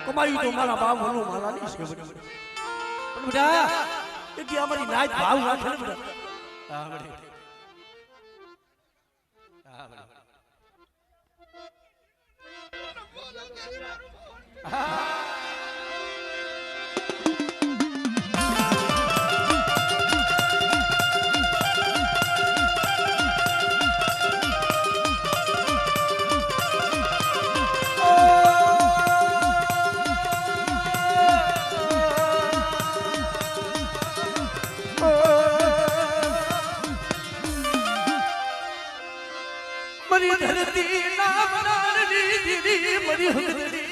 કમાયું તો મારા બાપ ભલું મારા નહીં છે પણ બેટા એ કે અમારી નાચ ભાવ રાખે ને બેટા હા બેટા હા બેટા મરી ધરતી ના બનાની દીદી મરી હકતી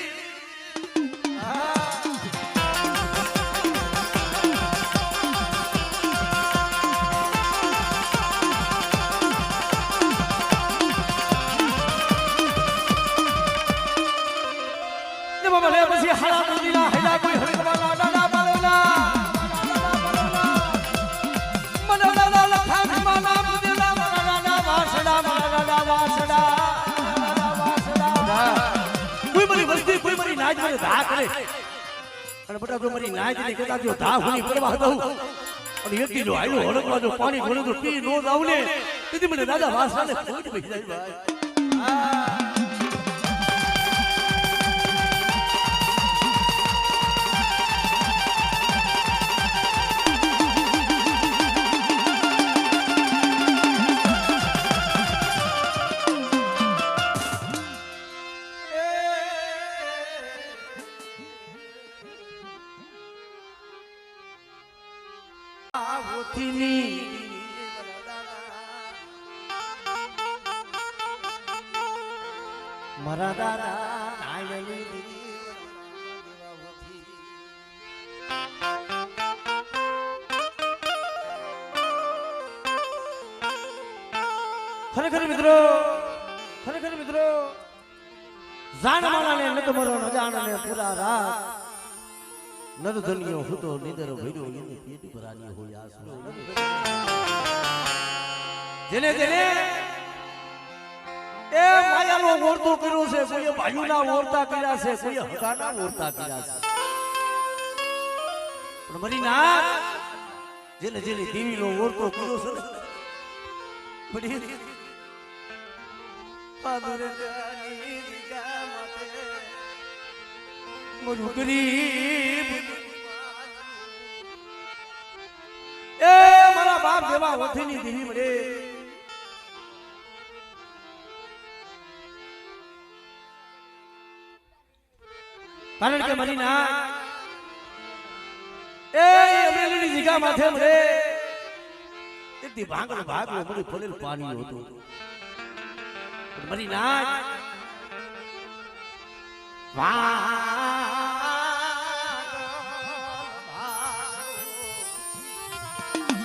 ભલે પછી હાલા નદીના હેલા કોઈ હળકવાના દાડા પાડેલા મનડા લખા નામ દેલા મનડા વાસડા કોઈ મારી વસ્તી કોઈ મારી નાચ મને ધા કરે અને બટા જો મારી નાચ ને કદાચ જો ધા હુની કરવા દઉં અને એક જો આયો હળકવા જો પાણી ભરે તો પી નો જાવ ને તેથી મને દાદા વાસડાને ખોટ પડી જાય ભાઈ મારા દાદા ખરેખર મિત્રો જાણ માણાને નત મરો ન જાણને પૂરા રાત નદ ધનિયો હુતો નિદર ભર્યો એની પેટ ભરાની હોય આસુ જેને એ માયાનો ઓરતો કર્યો છે કોઈ ભાઈઓના ઓરતા કર્યા છે કોઈ હગાના ઓરતા કર્યા છે પણ મરી ના જેને દેવીનો ઓરતો કર્યો છે બડી પાદરે જાની દીગા માતે મોરું ગરીબ એ મારા બાપ જેવા ઓઠીની દેવી મળે કારણ કે મરી ના એ અમરેલીની જગ્યા માથે મળે એકથી ભાગલો મરી પડેલ પાણી હતું મરી ના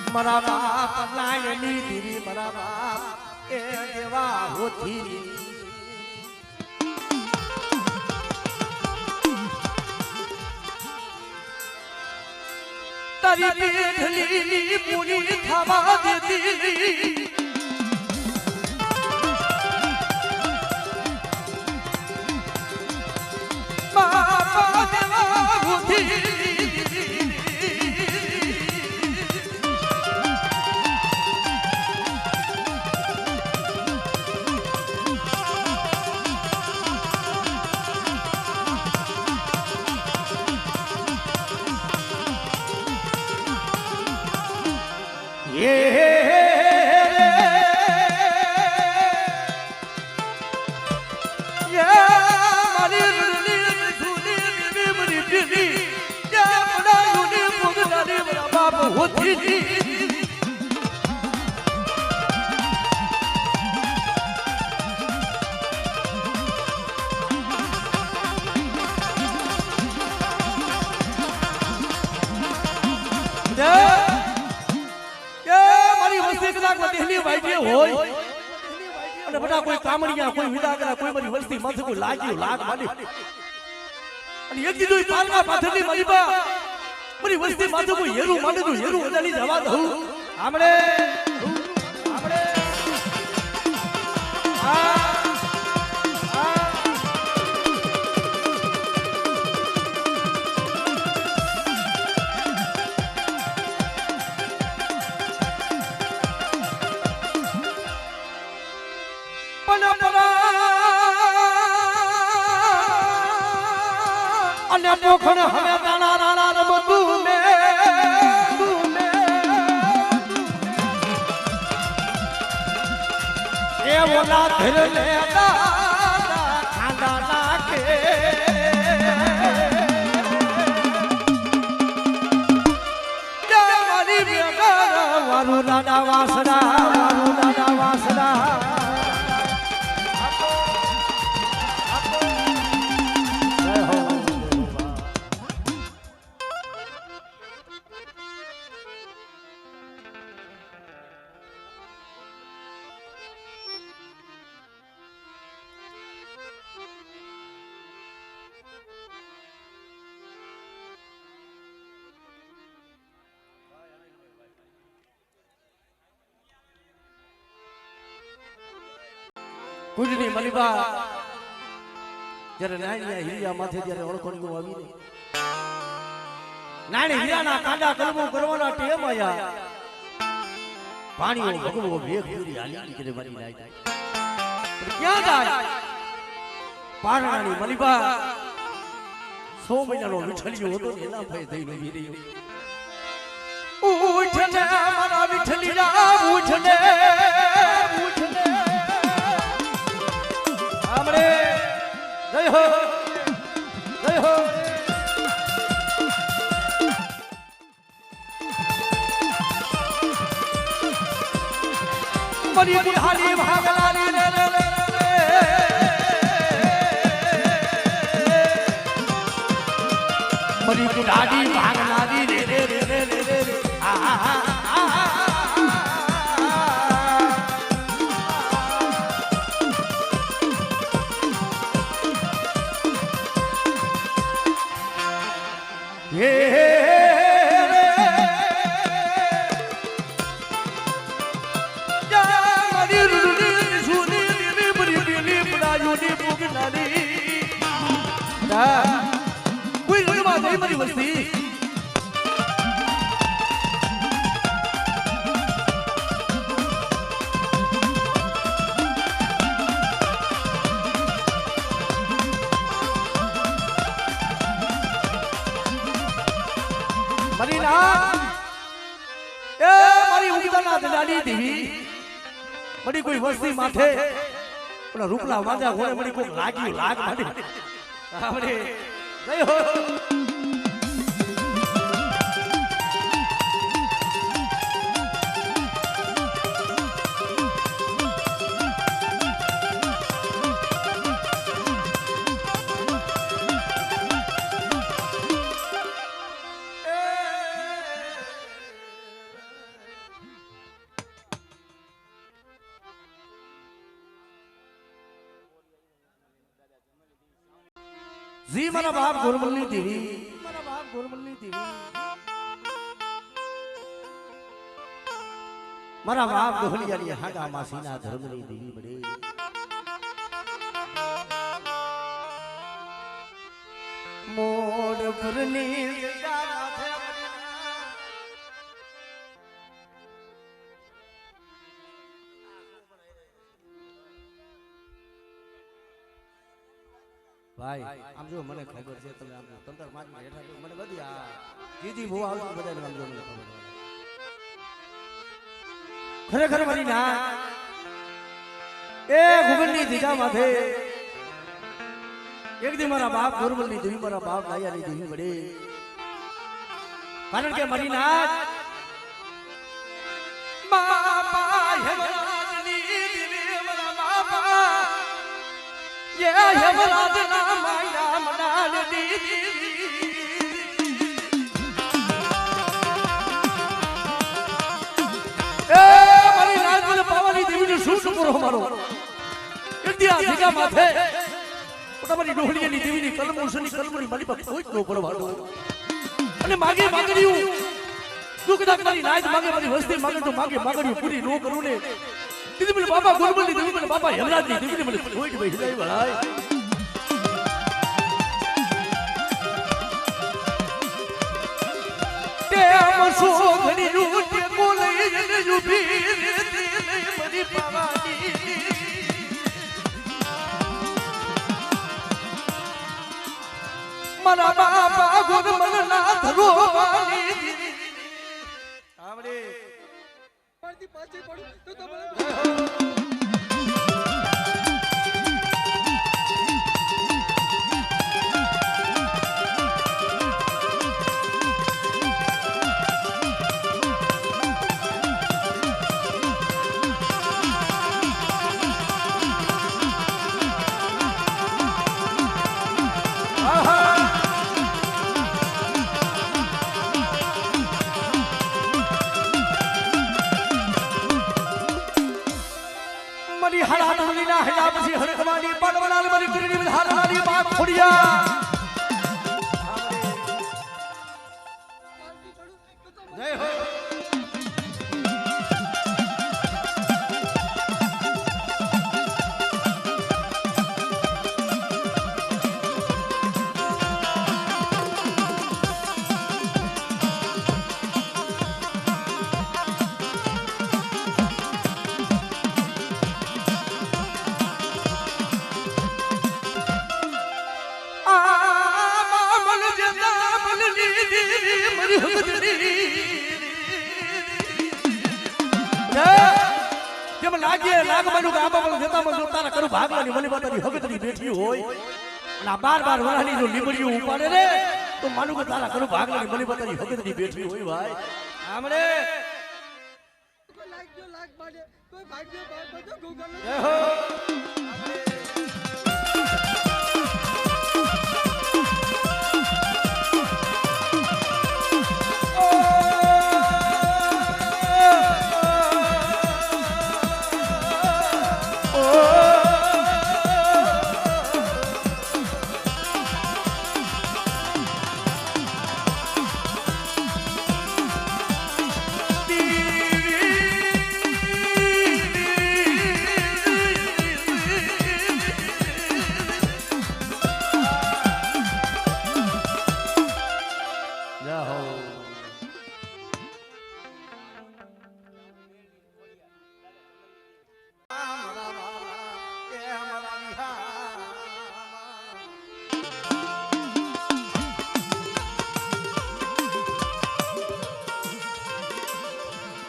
મારા બાપ નાયની દેવી મારા બાપ એ દેવા હોતી તારી પેઢલી પૂરી થવા દેતી બાપા દેવા હોતી બધા કોઈ કામડિયા કોઈ વિદાગરા કોઈ મારી વસ્તી માથે કોઈ લાગ્યું લાગ માની અને એક દીધું પાલના પાથરની માલીબા મારી વસ્તી માથે કોઈ હેરું માને તો હેરું વધારી જવા દઉં આમળે અને પોખણ હવે દાણા રાણા રમતું મે એ ઓલા ધરલે ખાંડા નાખે મારી બેગા વારું દાદા વાસડા કુંજની મલિબા જ્યારે નાની હીરા માથે જ્યારે ઓળખોણી આવી નાની હીરાના કાંડા કલમો કરવાના ટેમ આયા પાણીઓ ભગવો વેગ પૂરી હાલી નીકળે મારી નાઈ ક્યાં જાય પારણાની મલિબા 100 મહિનાનો વિઠલિયો હતો ને એના ભય થઈ ગઈ રહ્યો ઉઠ ને મારા વિઠલિયા ઉઠ ને જય હો મરી બુઢાલી ભાગલાલી રે મરી બુઢાલી ભાગલાલી રે કોઈ રણમાં થઈ મારી વસ્તી મારી ના એ મારી ઉગતાના દલાલી દેવી મારી કોઈ વસ્તી માથે ઓલા રૂપલા વાંજા ઘોડે મારી કોઈ લાગ્યું લાગ મારી આપણે જય હો જી મારા બાપ ગોરમલની દેવી મારા બાપ દોહલિયાની હાગા માસીના ધર્મની દેવી બડે મોડ ભરની ભાઈ આમ જો મને ખબર છે તમે આમ તંતર માજમાં હેઠા મને બધી આ દીદી ભૂ આવતી બધાને આમ જો મને ખબર ખરેખર મારી ના એ ગુગનની દીજા માથે એક દી મારા બાપ ગોરમલની દેવી મારા બાપ લાયાની દેવી વડે કારણ કે મારી ના બાપા હેમરાજની દેવી મારા બાપા ये यमराज ना माया मनाल दीदी ए मारी नाच बोले पावानी देवी ने शुरू करो हमारो एक दिया दिगा माथे તમારી ડોહલીની દેવીની કલમોસની કલમની મારી પાસે કોઈ નો પડવાડો અને માગે માંગણીયું દુઃખદા મારી નાચ માગે મારી વસ્તી માગે તો માગે માંગણીયું પૂરી નો કરું ને દીદી મને બાપા ગોરમલની દેવી મને બાપા હેમરાજની દેવી મને કોઈ જ હિલાઈ વળાય તે મસો ઘડી રૂટે બોલે જને ઉભી રે મરી પાવાની મારા બાપા ગોરમલ ના ધરો વાલી આવડે પાછી પડું તો તમારે મરી હરા ધરલીના હેલા પછી હરકવાની પાડવલાલ મરી કીડી ધારવાની માં ખોડિયા જય હો બેઠી હોય અને બાર વરાની જો લીમડીઓ ઉપાડે રે તો માનું કે તારા કરું ભાગલાની મલીબતાની હગતની બેઠી હોય ભાઈ આમણે કોઈ લાગ મારે કોઈ ભાગ્ય બધો ગોગલ જય હો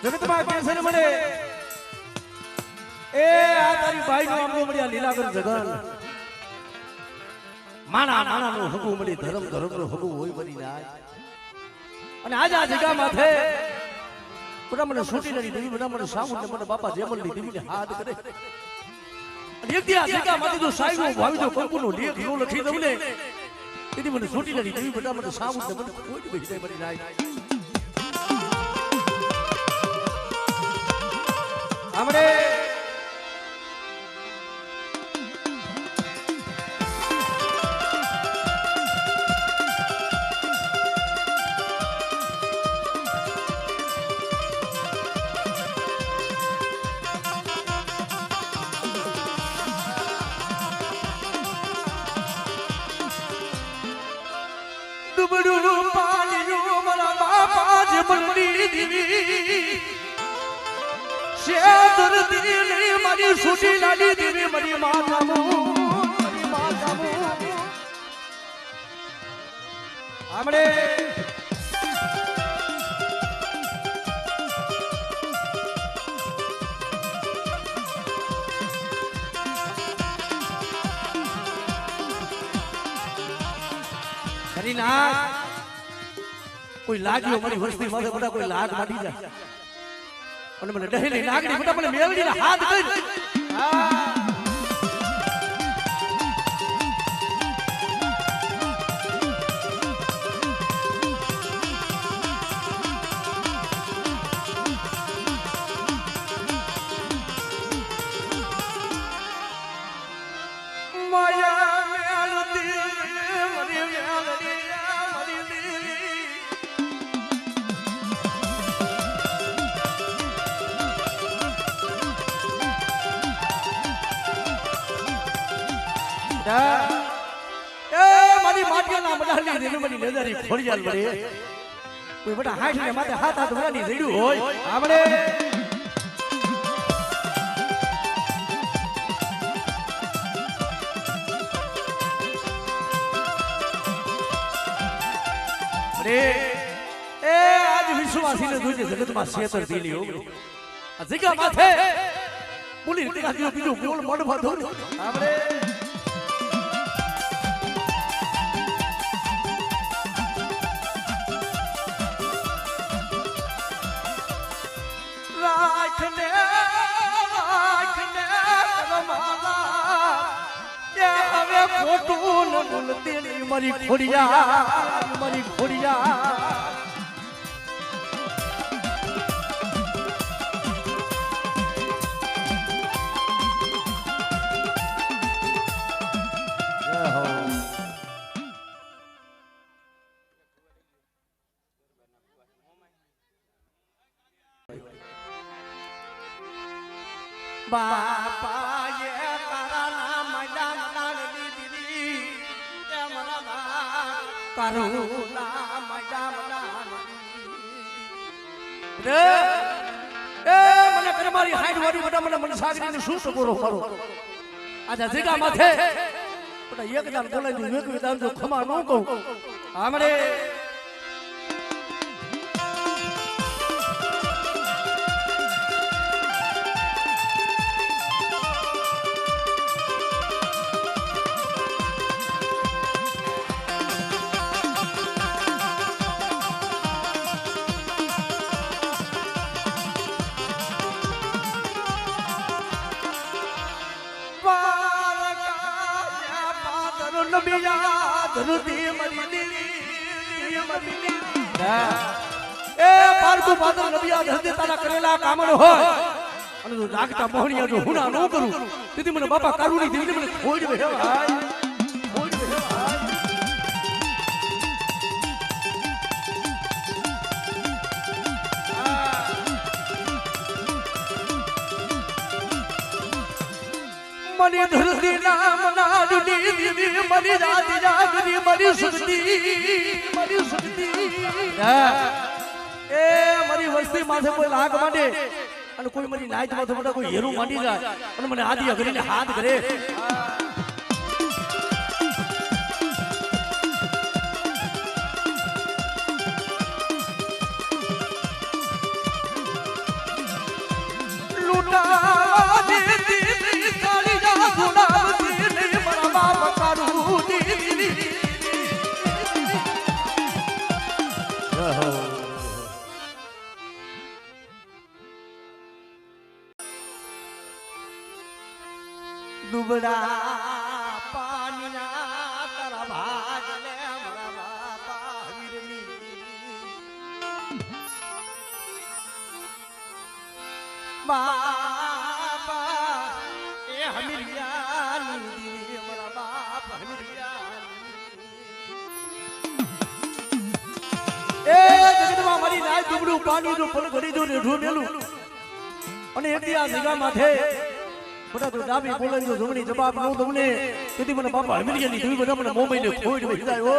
જગતમાં કેસર મળે એ આ તારી ભાઈ નો આમનો મળ્યા લીલાગર જગન માણા નો હગું મળી ધર્મ નો હગું હોય બની જાય અને આજ આ જગા માથે બધા મને છૂટી નથી દેવી બધા મને સામું મને બાપા જેમલ ની દેવીને હાથ કરે અને એક દી આ જગા માથે જો સાઈનો ભાવી જો કંકુ નો લેખ નો લખી દઉં ને તેથી મને છૂટી નથી દેવી બધા મને સામું મને કોઈ બેસી જાય બની જાય हमरे डुबडू पानी रो मला बापा जे बंदी दीवी શેદર દીની મારી સુટી લાડી દેવી મારી માતામો આમડે ખરી ના કોઈ લાગ્યો મારી વસ્તી માથે બધા કોઈ લાગ માટી જાય અને મને ડહેલી નાગડી મોટા મને મેલડીને હાથ કરી માયા મેલડી મરી મેલડી મારી માટિયાના મડાની રેલમની નજરી ખોડિયાલ પડે કોઈ બટા હાથ ને માથે હાથ વરાની રેડ્યું હોય આપણે અરે એ આજ વિશ્વાસીને જોઈને જગતમાં શેતર દીલી હો આ જગ્યા માથે બોલી કાઢ્યો બીજું બોલ મડમાં ધોર આપણે રાખને રમાલા કે હવે ખોટું ન બોલતી મારી ખોડિયા બાપાએ કારાના મૈદાન નાગલી દીદી એ મના કરુણા મૈદાન રે એ મને કરમારી હાઈડ વાળી બડા મને મનસાગરીને શું સગોરો મારો આજા જગા માથે બડા એક જાન બોલાઈ એક વિધાન જો ખમા ન કહું આમરે પારકુ પાદર નબિયા ધરતી તારા કરેલા કામણ હોય અને તું જાગતા મોહણિયા જો હુના ન કરું તેથી મને બાપા કારુણી દીને મને ખોઈ દે ભાઈ ખોઈ દે ભાઈ મની ધરતી નામ નાડુની દીવી મની રાતી જાગરી મની સુખતી એ મારી વસ્તી માથે કોઈ લાગ માંડે અને કોઈ મારી નાઈટ માથે મોટા કોઈ હેરું માંડી જાય અને મને આદિયા કરીને હાથ કરે લૂટા દેતી સારી જા ગુલાબતી ને મારા બાપ કારું દીદી દુબડા પાણીના તારા ભાગ લે મારા બાપા વીરની બાપા એ હમીરિયાની દીવી મારા બાપ હમીરિયાની એ જગતમાં મારી નાય દુબડું પાણી જો પલ ઘડી જો રેઢું મેલું અને એટલી આ જગા માથે બડા તો ડાબી બોલાઈ જો જમણી જવાબ નો તમને તેથી મને બાપા હમીરિયાની દીવી બધા મને મોબાઈલ ને ખોઈ દે જાય ઓ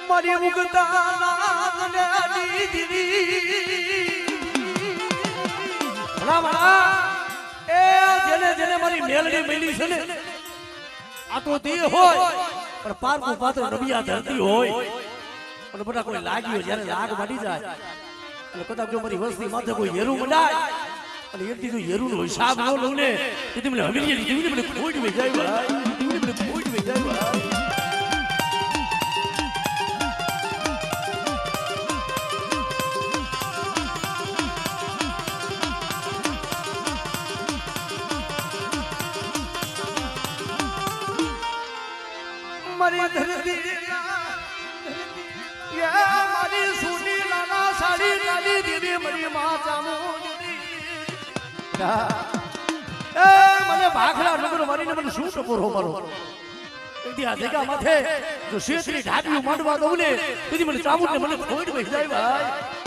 મારી મુકતા નાગને દીદી એ જેને જેને મારી મેલડી મેલી છે ને આ તો તે હોય પણ પારકુ પાત્ર નબિયા ધરતી હોય અને બધા કોઈ લાગ્યો જ્યારે લાગ માડી જાય અને કદાચ જો મારી વસ્તી માથે કોઈ હેરું મંડાય અને એટલી જો હેરું નો હિસાબ ન લઉં ને તેથી મને હમીરિયાની દીવીને મને ખોઈ દે જાય ભાઈ દીવીને મને ખોઈ દે જાય ભાઈ મારી ધરતી યા મારી સુની લાલા સાડી કાલી દીદી મારી માં ચામુંડી એ મને ભાખડા નગર મારીને મને શું ટપોરો મારો એથી આ જગ્યા માથે જો શેતરી ઢાબીઓ માંડવા દઉં ને તેથી મને ચામુંડને મને ખોઈ દે જાય ભાઈ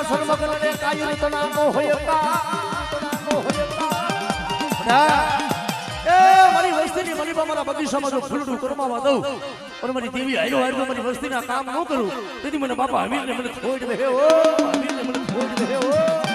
સર્વગણને કાયર તના નો હોય કા એ મારી વસ્તીની મલીબા મારા બગીચામાં જો ફૂલડું કરમાવા દઉં અને મારી દેવી આયરો આયરો મારી વસ્તીના કામ ન કરું તેથી મને બાપા હમીરને મને ખોટ દે ઓ હમીરને મને ખોટ દે ઓ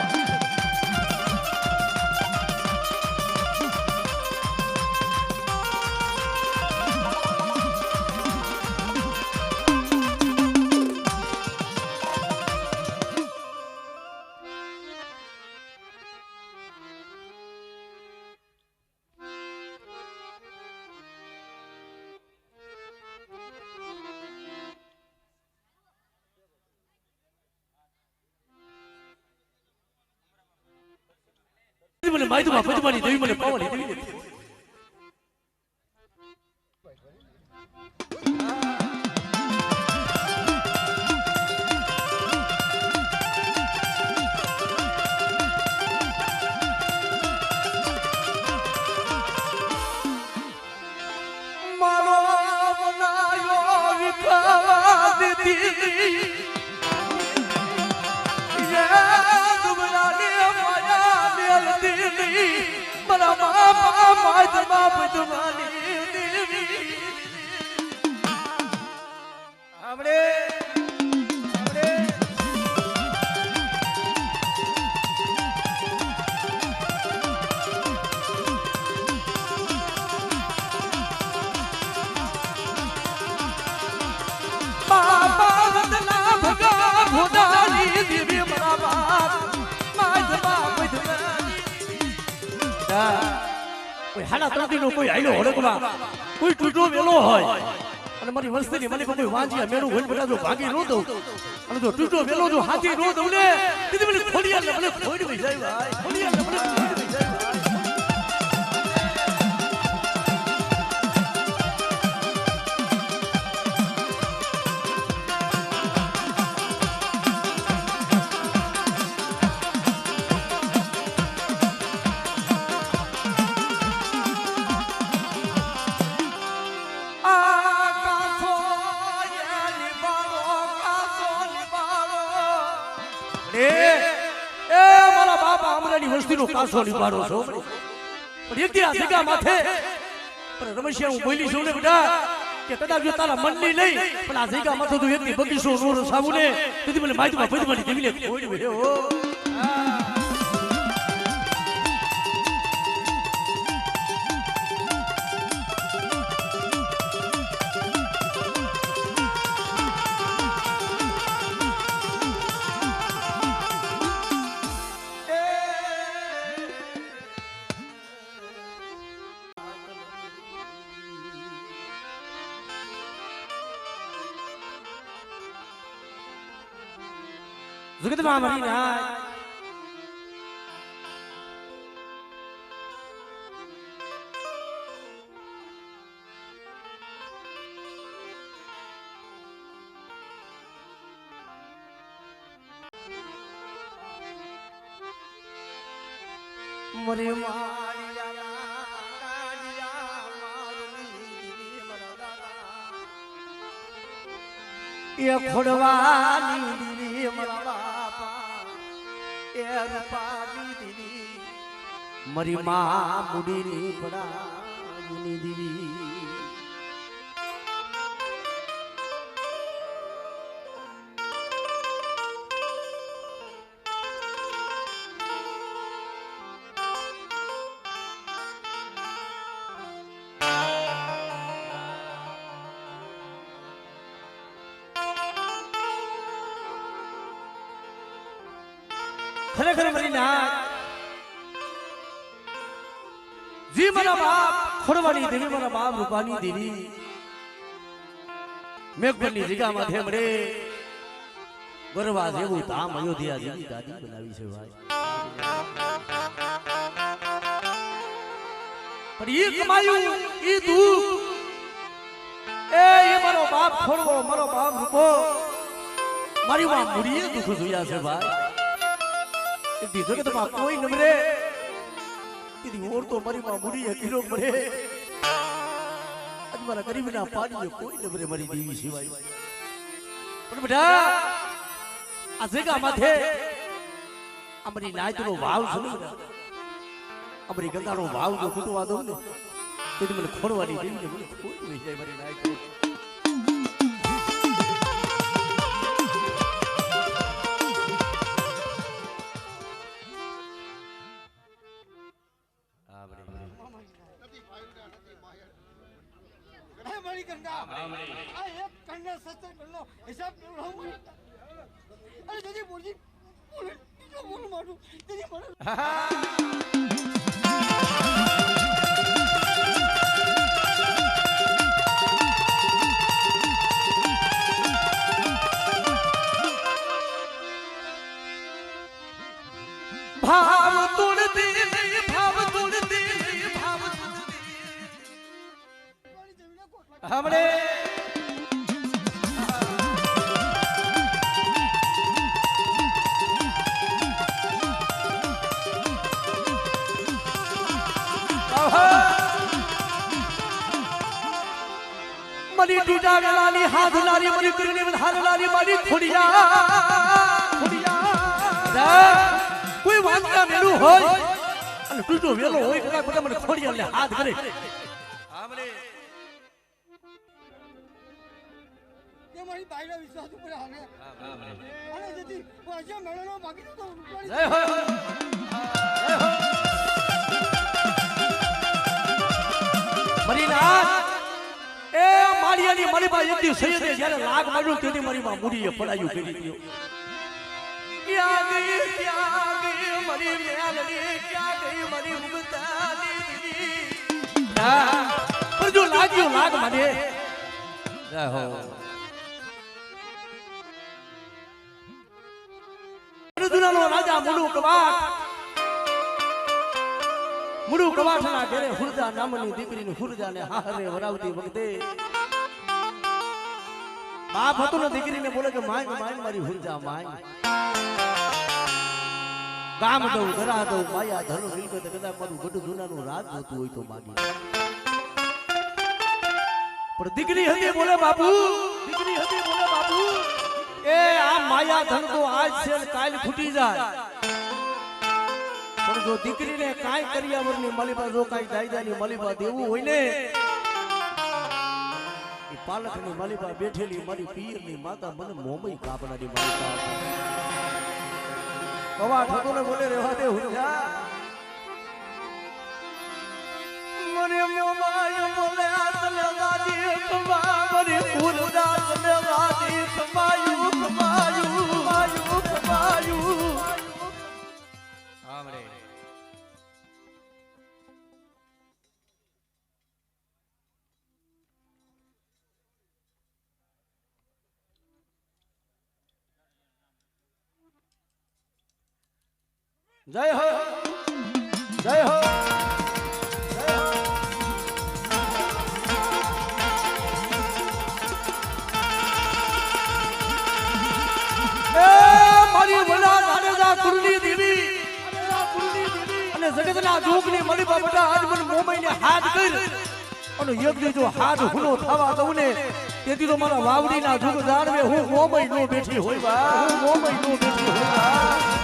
મને માયદુમાં પદ્માની દેવી મને પાવાની દેવી નથી મારો બનાયો વિખવા દીધી મારા બાપા માધમાં પદ્માની દેવી આપણે બાપા વદના ભગા ભોદાની દેવી મારા બાપ માધમાં પદ્માની કોઈ હાડા તળતીનો કોઈ આયલો હડકમાં કોઈ તૂટો વેલો હોય અને મારી વસ્તીની મને કોઈ વાંજિયા મેળું હોય બધા જો ભાગી નો દઉં અને જો તૂટો વેલો જો હાથી નો દઉં ને તેથી મને ખોડિયાને મને ખોડવી જાય ભાઈ ખોડિયાને મને ખોડવી જાય વસ્તીનો કાસો નિભાડો છો પણ એક આ જગ્યા માથે પણ રમેશિયા હું બોલી છું ને બેટા કે કદાચ જો તારા મનની નહીં પણ આ જગ્યા માથે તું એકની બગીચો નો રસાવું ને તેથી મને માહિતીમાં પદ્માની દેવીને ખોઈ દે હો જગતમાં મરી ના મરે એ ખોડવાની દીવી મારા બાપા એ રૂપાની દીવી મારી માં મુડીની પડાની દીવી ખરેખર મારી નાથ જી મારા બાપ ખોડવાની દેવી મારા બાપ રૂપાની દેવી મેઘપરની જગ્યામાં થે મળે ગરવા જેવું ધામ અયોધ્યા જેવી ગાદી બનાવી છે ભાઈ પણ ઈ કમાયું ઈ દુઃખ એ મારો બાપ ખોડવો મારો બાપ રૂપો મારી માં મુડીએ દુઃખ જોયા છે ભાઈ દી જગતમાં કોઈ નમરે દીદી ઓર તો મારી માં મુડીએ કિલો મરે આજ મારા ગરીબના પાડીએ કોઈ નમરે મારી દેવી સિવાય પણ બેટા આ જગ્યા માથે અમારી નાયતનો વાવ છે ને અમારી ગંગાનો વાવ જો ખૂટવા દઉં ને તો મને ખોડવાની દેવી ને મને ખોડવી જાય મારી નાયતો મારી ગંગા આ એક કન્યા સત્ય કરલો હિસાબ કરલો અરે જલ્દી બોલજી બોલ મારું જલ્દી બોલ ભાવ તોડતી નહીં ભાવ તોડતી નહીં ભાવ હમણે મરી ટૂટા ગલાની હાથ લારી મરી કરીને વધાર લારી મારી ખોડિયા કોઈ વાત ના મેલું હોય અને ટૂટો વેલો હોય કદાચ બધા મને ખોડિયા લે હાથ કરે આમરે કે મારી બાઈના વિશ્વાસ ઉપર હાલે અને જતી પાછા મેળનો બાકી તો જય હો મરીનાથ એ માળિયાની મારી પાસે એકદી સૈયદે જ્યારે લાગ માર્યું તેથી મારી માં મુડીએ પડાયું કરી દીધું ક્યાં ગઈ મારી મેલડી ક્યાં ગઈ મારી મુગતાની દીદી પણ જો લાગ્યું લાગ મને જય હો દુનિયાનો રાજા મુડુ કવાઠના ઘરે હુરજા નામની દીકરીની હુરજાને હારે વરાવતી વખતે બાપ હતો ને દીકરીને બોલે કે માંગ માંગ મારી હુરજા માંગ ગામ દઉં ઘરા દઉં માયા ધન મિલકત કદાચ મારું ગઢ જૂનાનું રાજ જોતું હોય તો માગી પણ દીકરી હતી બોલે બાપુ દીકરી હતી બોલે બાપુ એ આ માયા ધન તો આજ છે કાલ ફૂટી જાય પણ જો દીકરીને કાઈ કરિયાવરની મલીબા જો કાઈ દાયદાની મલીબા દેવું હોય ને એ પાલકની મલીબા બેઠેલી મારી પિયરની માતા મને મોમઈ કાપડાની મલીબા કવા ઠકોને બોલે રહેવા દે હુંજા મને મોમાય બોલે આતલે ગાદી કમા મને પૂરદા તને ગાદી કમાયું આમરે જય હો જય હો મારી વડા રાજા કુળની દેવી અને જગતના જોગની મલીબા બધા આજ મને મોમાઈને હાથ કરી અને યજ્ઞ જો હાથ હુનો થવા દઉં ને તેથી તો મારા વાવડીના જોગ જાણવે હું મોમાઈ નો બેઠી હોય બા હું મોમાઈ નો બેઠી હોય બા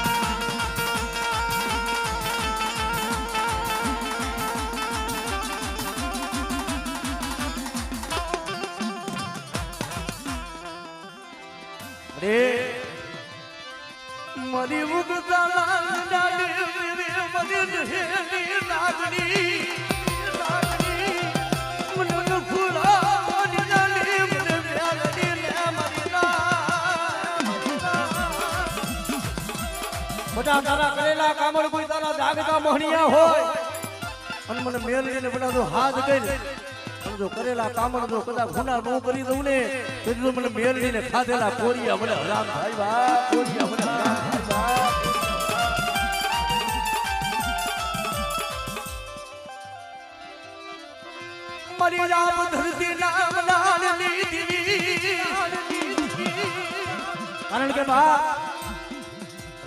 મરી મુગતા ડાડી મરી હેલી લાગણી મને ફૂલા મરી ડાડી મને મેલડી લે બધા તારા કરેલા કામળ કોઈ તારા જાગતા મોહણિયા હોય અને મને મેલડીને બધા જો હાથ કરી જો કરેલા કામણ જો કદાચ ગુના નો કરી દઉં ને તો મને મેલડીને ખાધેલા કોરિયા મને હરામ થાય બા કોરિયા મને હરામ થાય બા મારી રામ ધરતી નામ લાલની દીવી કારણ કે બા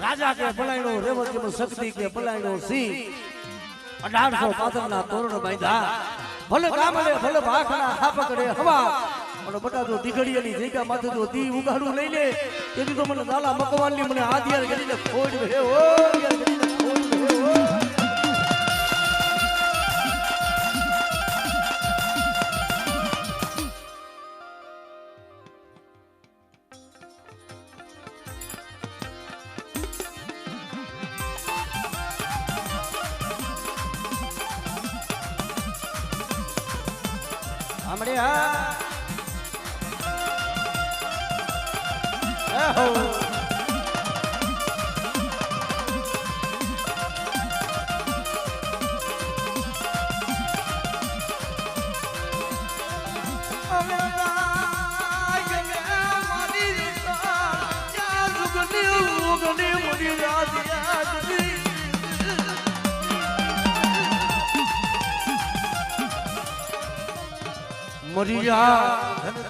રાજા કે પલાયણો રેવતી શક્તિ કે પલાયણો સિંહ 1815 ના તોરણ બાંધ્યા ભલે ગામડે ભલે ભાખના હાપકડે હવા અને બટા જો દીઘડીયાની જગ્યા માથે જો દી ઉગાડું લઈ લે તેથી તો મને દાલા મકવાનની મને આદિયાર કરીને ખોડ હે ઓ સાંભળે હા મરિયા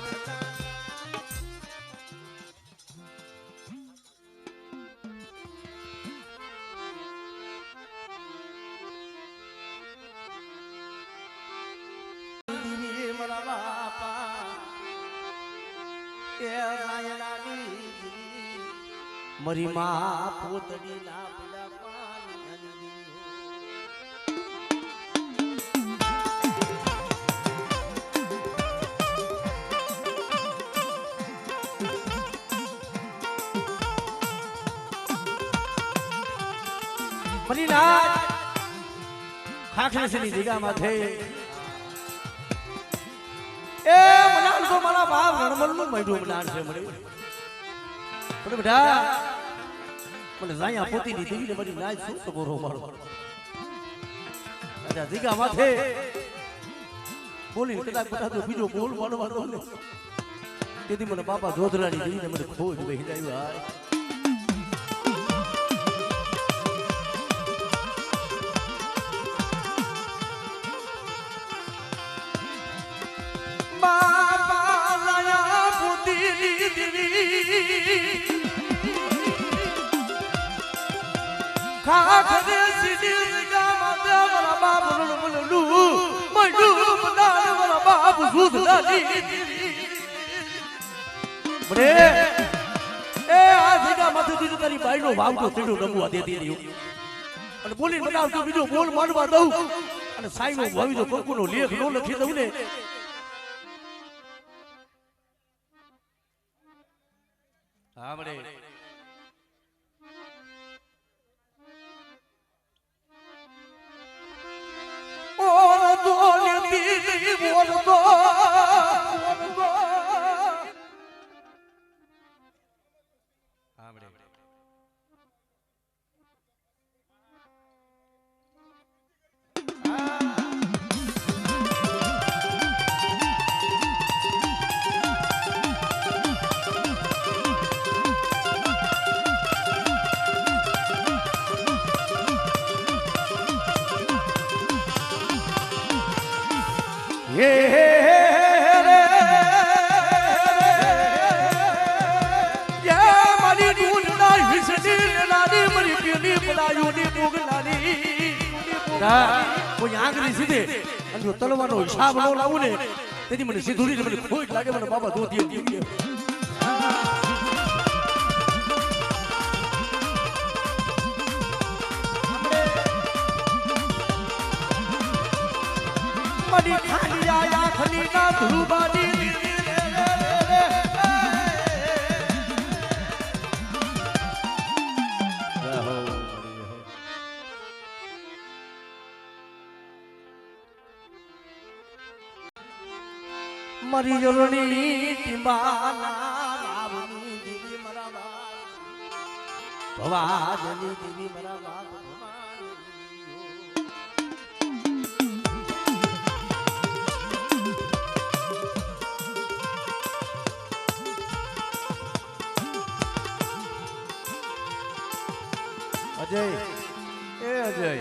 મરી માં પોતડી ના પડા પાણી મરી ના ખાખરે સની જગ્યા માથે એ મનાલ તો મારા બાપ રણમલ નું મૈડું મનાલ છે મને પણ બેટા મને જાયા પોતી ની દેવી ને મારી નાય શું સબોરો મારો અચ્છા જીગા માથે બોલી કદાચ બધા તો બીજો બોલ મારવાનો ને તેથી મને બાપા જોધરાની દેવી ને મને ખોજ બેહી આવ્યો હાય ખાખરે સીધી ગામ મારા બાપ રણમલુ મૈડુ મનાલ મારા બાપ સુધલાની બરે એ આ જગ્યા માથે દીધું તારી બાઈનો વાવતો તેડો રમવા દેતી રહ્યો અને બોલી મનાલ તો બીજો બોલ મારવા દઉં અને સાઈનો ભાવી તો કંકુનો લેખ નો લખી દઉં ને હા બરે તલવાનો હિસાબ ન લાવું ને તેથી મને સીધુડી મને ખોટ લાગે મને બાબા ધોતી મડી ખાલી આયા ખલી ના ધ્રુબાની મરી જોરણી ટીંબાના રાવની દેવી મારા બાપ ભવાજની દેવી મારા બાપ અજય એ અજય